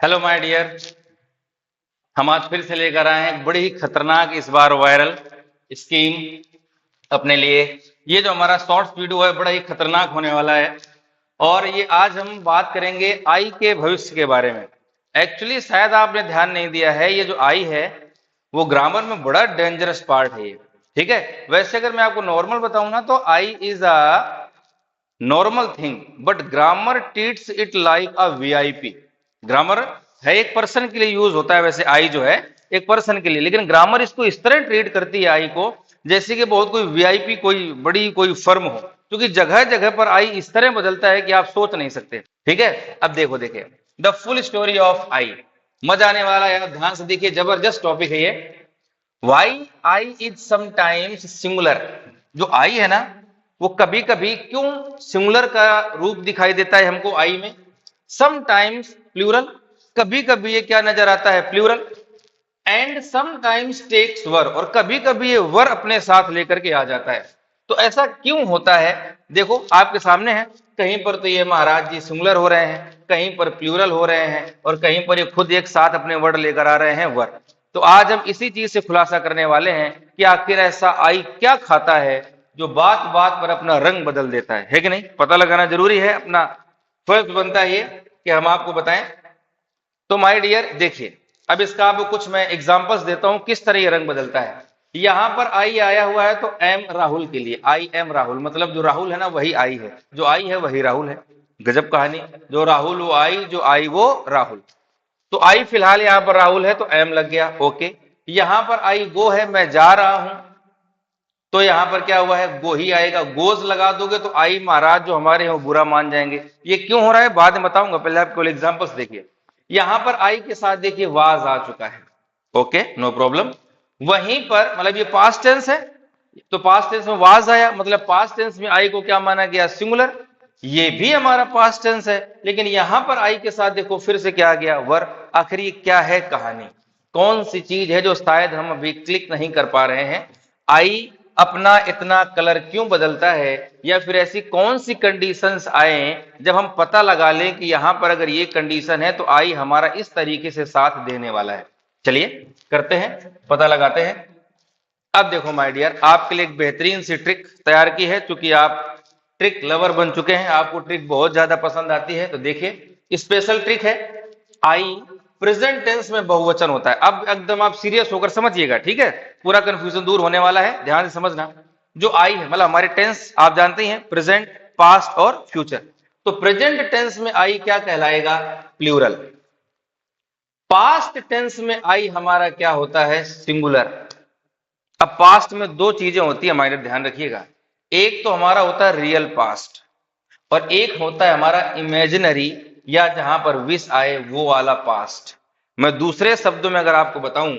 Hello my dear. हम आज फिर से लेकर आए हैं बड़ी ही खतरनाक इस बार वायरल स्कीम अपने लिए। ये जो हमारा शॉर्ट्स वीडियो है बड़ा ही खतरनाक होने वाला है और ये आज हम बात करेंगे आई के भविष्य के बारे में। एक्चुअली शायद आपने ध्यान नहीं दिया है, ये जो आई है वो ग्रामर में बड़ा डेंजरस पार्ट है ये। ठीक है, वैसे अगर मैं आपको नॉर्मल बताऊं ना तो I is a normal thing but grammar treats it like a VIP. Grammar है एक पर्सन के लिए यूज होता है, वैसे आई जो है एक पर्सन के लिए, लेकिन ग्रामर इसको इस तरह ट्रीट करती है आई को जैसे कि बहुत कोई वीआईपी कोई बड़ी कोई फर्म हो, क्योंकि जगह जगह पर आई इस तरह बदलता है कि आप सोच नहीं सकते। ठीक है, अब देखो देखिए द फुल स्टोरी ऑफ आई। मजा आने वाला है, ध्यान से देखिए, जबरदस्त टॉपिक है ये। Why I is sometimes singular. जो आई है ना वो कभी कभी क्यों सिंगुलर का रूप दिखाई देता है हमको आई में, समटाइम्स प्लूरल, कभी कभी ये क्या नजर आता है प्लूरल, एंड समटाइम्स टेक्स वर, और कभी कभी ये वर अपने साथ लेकर के आ जाता है। तो ऐसा क्यों होता है देखो आपके सामने है, कहीं पर तो ये महाराज जी सिंगुलर हो रहे हैं, कहीं पर प्लूरल हो रहे हैं और कहीं पर ये खुद एक साथ अपने वर्ड लेकर आ रहे हैं वर। तो आज हम इसी चीज से खुलासा करने वाले हैं कि आखिर ऐसा आई क्या खाता है जो बात बात पर अपना रंग बदल देता है कि नहीं। पता लगाना जरूरी है, अपना फर्ज बनता है ये कि हम आपको बताएं। तो माय डियर देखिए, अब इसका आपको कुछ मैं एग्जांपल्स देता हूं किस तरह ये रंग बदलता है। यहां पर आई आया हुआ है तो एम राहुल के लिए, आई एम राहुल, मतलब जो राहुल है ना वही आई है, जो आई है वही राहुल है। गजब कहानी, जो राहुल वो आई, जो आई वो राहुल। तो आई फिलहाल यहां पर राहुल है तो एम लग गया, ओके। यहां पर आई गो है, मैं जा रहा हूं, तो यहां पर क्या हुआ है गो ही आएगा। गोज लगा दोगे तो आई महाराज जो हमारे हैं वो बुरा मान जाएंगे। ये क्यों हो रहा है बाद में बताऊंगा, पहले आपको एग्जांपल्स देखिए। यहां पर आई के साथ देखिए वाज आ चुका है, ओके नो प्रॉब्लम। वहीं पर मतलब ये पास्ट टेंस है तो पास्ट टेंस में वाज आया, मतलब पास्ट टेंस में आई को क्या माना गया सिंगुलर। ये भी हमारा पास्ट टेंस है, लेकिन यहां पर आई के साथ देखो फिर से क्या आ गया वर। आखिर ये क्या है कहानी, कौन सी चीज है जो शायद हम अभी क्लिक नहीं कर पा रहे हैं। आई अपना इतना कलर क्यों बदलता है, या फिर ऐसी कौन सी कंडीशंस आए जब हम पता लगा लें कि यहां पर अगर ये कंडीशन है तो आई हमारा इस तरीके से साथ देने वाला है। चलिए करते हैं, पता लगाते हैं। अब देखो माय डियर, आपके लिए एक बेहतरीन सी ट्रिक तैयार की है, क्योंकि आप ट्रिक लवर बन चुके हैं, आपको ट्रिक बहुत ज्यादा पसंद आती है। तो देखिए स्पेशल ट्रिक है, आई प्रेजेंट टेंस में बहुवचन होता है। अब एकदम आप सीरियस होकर समझिएगा, ठीक है, पूरा कंफ्यूजन दूर होने वाला है, ध्यान से समझना। जो आई है मतलब हमारे टेंस आप जानते हैं प्रेजेंट, पास्ट और फ्यूचर। तो प्रेजेंट टेंस में आई क्या कहलाएगा प्लूरल। पास्ट टेंस में आई हमारा क्या होता है सिंगुलर। अब पास्ट में दो चीजें होती है हमारे, ध्यान रखिएगा। एक तो हमारा होता है रियल पास्ट और एक होता है हमारा इमेजिनरी, या जहां पर विश आए वो वाला पास्ट। मैं दूसरे शब्दों में अगर आपको बताऊं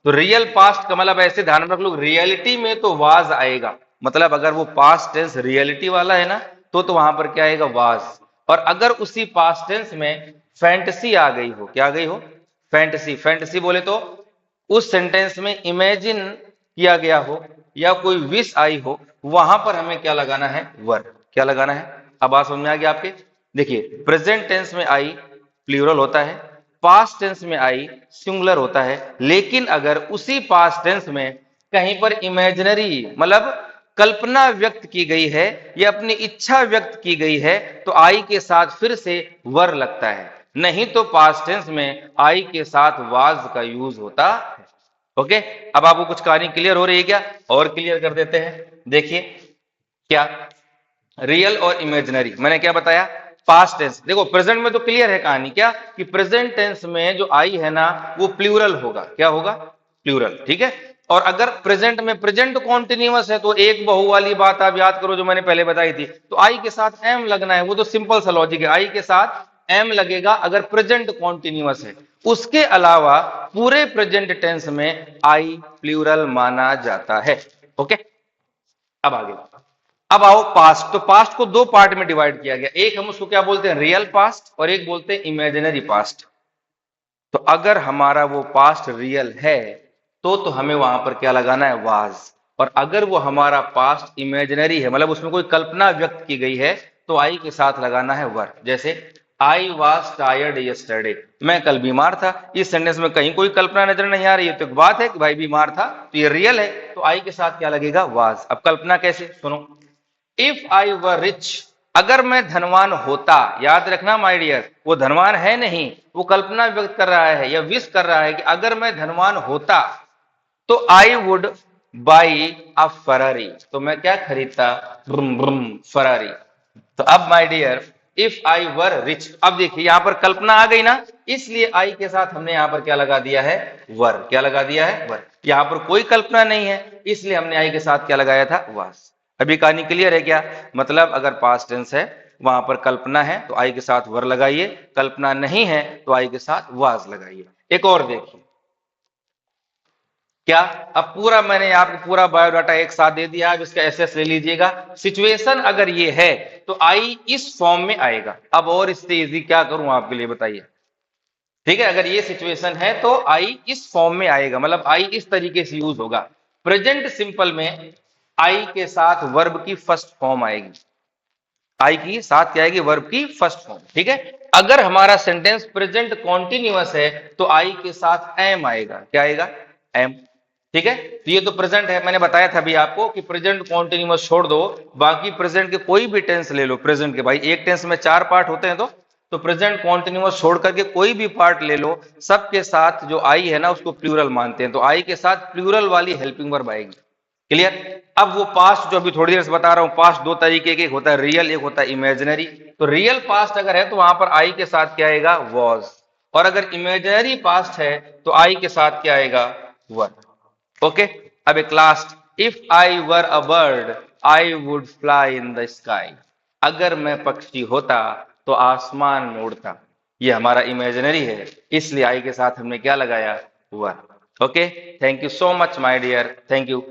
तो रियल पास्ट का मतलब ऐसे ध्यान में रख लो, रियलिटी में तो वाज आएगा, मतलब अगर वो पास्ट टेंस रियलिटी वाला है ना तो वहां पर क्या आएगा वाज। और अगर उसी पास्ट टेंस में फैंटेसी आ गई हो, क्या आ गई हो फैंटेसी, फैंटेसी बोले तो उस सेंटेंस में इमेजिन किया गया हो या कोई विश आई हो, वहां पर हमें क्या लगाना है वर, क्या लगाना है। अब बात समझ में आ गया आपके। देखिए प्रेजेंट टेंस में आई प्लूरल होता है, पास्ट टेंस में आई सिंगुलर होता है, लेकिन अगर उसी पास्ट टेंस में कहीं पर इमेजिनरी मतलब कल्पना व्यक्त की गई है या अपनी इच्छा व्यक्त की गई है तो आई के साथ फिर से वर लगता है, नहीं तो पास्ट टेंस में आई के साथ वाज का यूज होता है। ओके, अब आपको कुछ कहानी क्लियर हो रही है क्या, और क्लियर कर देते हैं। देखिए क्या रियल और इमेजिनरी मैंने क्या बताया, पास्ट टेंस। देखो प्रेजेंट में तो क्लियर है कहानी क्या, कि प्रेजेंट टेंस में जो आई है ना वो प्लूरल होगा, क्या होगा प्लूरल, ठीक है। और अगर प्रेजेंट में प्रेजेंट कॉन्टिन्यूअस है तो एक बहु वाली बात आप याद करो जो मैंने पहले बताई थी, तो आई के साथ एम लगना है, वो तो सिंपल सा लॉजिक है, आई के साथ एम लगेगा अगर प्रेजेंट कॉन्टिन्यूअस है। उसके अलावा पूरे प्रेजेंट टेंस में आई प्लूरल माना जाता है। ओके, अब आगे, अब आओ पास्ट। तो पास्ट को दो पार्ट में डिवाइड किया गया, एक हम उसको क्या बोलते हैं रियल पास्ट और एक बोलते हैं इमेजिनरी पास्ट। तो अगर हमारा वो पास्ट रियल है तो हमें वहां पर क्या लगाना है वाज, और अगर वो हमारा पास्ट इमेजिनरी है मतलब उसमें कोई कल्पना व्यक्त की गई है तो आई के साथ लगाना है वर। जैसे आई वॉज टायर्ड यस्टरडे, मैं कल बीमार था। इस सेंटेंस में कहीं कोई कल्पना नजर नहीं आ रही है, तो एक बात है कि भाई बीमार था, तो ये रियल है, तो आई के साथ क्या लगेगा? वाज। अब कल्पना कैसे, सुनो। इफ आई वर रिच, अगर मैं धनवान होता, याद रखना माय डियर, वो धनवान है नहीं, वो कल्पना व्यक्त कर रहा है या विश कर रहा है कि अगर मैं धनवान होता तो I would buy a Ferrari, तो मैं क्या खरीदता? Vroom vroom Ferrari. तो अब my dear, if I were rich, अब देखिए यहां पर कल्पना आ गई ना, इसलिए आई के साथ हमने यहां पर क्या लगा दिया है? वर। क्या लगा दिया है? वर। यहां पर कोई कल्पना नहीं है, इसलिए हमने आई के साथ क्या लगाया था? वास। अभी कहानी क्लियर है क्या? मतलब अगर पास्ट टेंस है, वहां पर कल्पना है तो आई के साथ वर लगाइए, कल्पना नहीं है तो आई के साथ वाज लगाइए। एक और देखिए क्या, अब पूरा मैंने आपको पूरा बायोडाटा एक साथ दे दिया, अब इसका एसएस ले लीजिएगा। सिचुएशन अगर ये है तो आई इस फॉर्म में आएगा। अब और इससे इजी क्या करूं आपके लिए, बताइए। ठीक है, अगर ये सिचुएशन है तो आई इस फॉर्म में आएगा, मतलब आई इस तरीके से यूज होगा। प्रेजेंट सिंपल में आई के साथ वर्ब की फर्स्ट फॉर्म आएगी, आई की साथ क्या आएगी? वर्ब की फर्स्ट फॉर्म। ठीक है, अगर हमारा सेंटेंस प्रेजेंट कॉन्टिन्यूअस है तो आई के साथ एम आएगा। क्या आएगा? एम। ठीक है, तो ये तो प्रेजेंट है, मैंने बताया था अभी आपको कि प्रेजेंट कॉन्टिन्यूअस छोड़ दो, बाकी प्रेजेंट के कोई भी टेंस ले लो। प्रेजेंट के भाई एक टेंस में 4 पार्ट होते हैं, तो प्रेजेंट कॉन्टिन्यूअस छोड़ करके कोई भी पार्ट ले लो, सबके साथ जो आई है ना उसको प्लूरल मानते हैं, तो आई के साथ प्लूरल वाली हेल्पिंग वर्ब आएगी। क्लियर? अब वो पास्ट जो अभी थोड़ी देर से बता रहा हूं, पास्ट दो तरीके के, एक होता है रियल, एक होता है इमेजिनरी। तो रियल पास्ट अगर है तो वहां पर आई के साथ क्या आएगा? वॉज। और अगर इमेजिनरी पास्ट है तो आई के साथ क्या आएगा? वर। ओके, अब एक last, if I were a bird I would fly in the sky, अगर मैं पक्षी होता तो आसमान में उड़ता। ये हमारा इमेजिनरी है, इसलिए आई के साथ हमने क्या लगाया? वर। Okay, thank you so much my dear, thank you.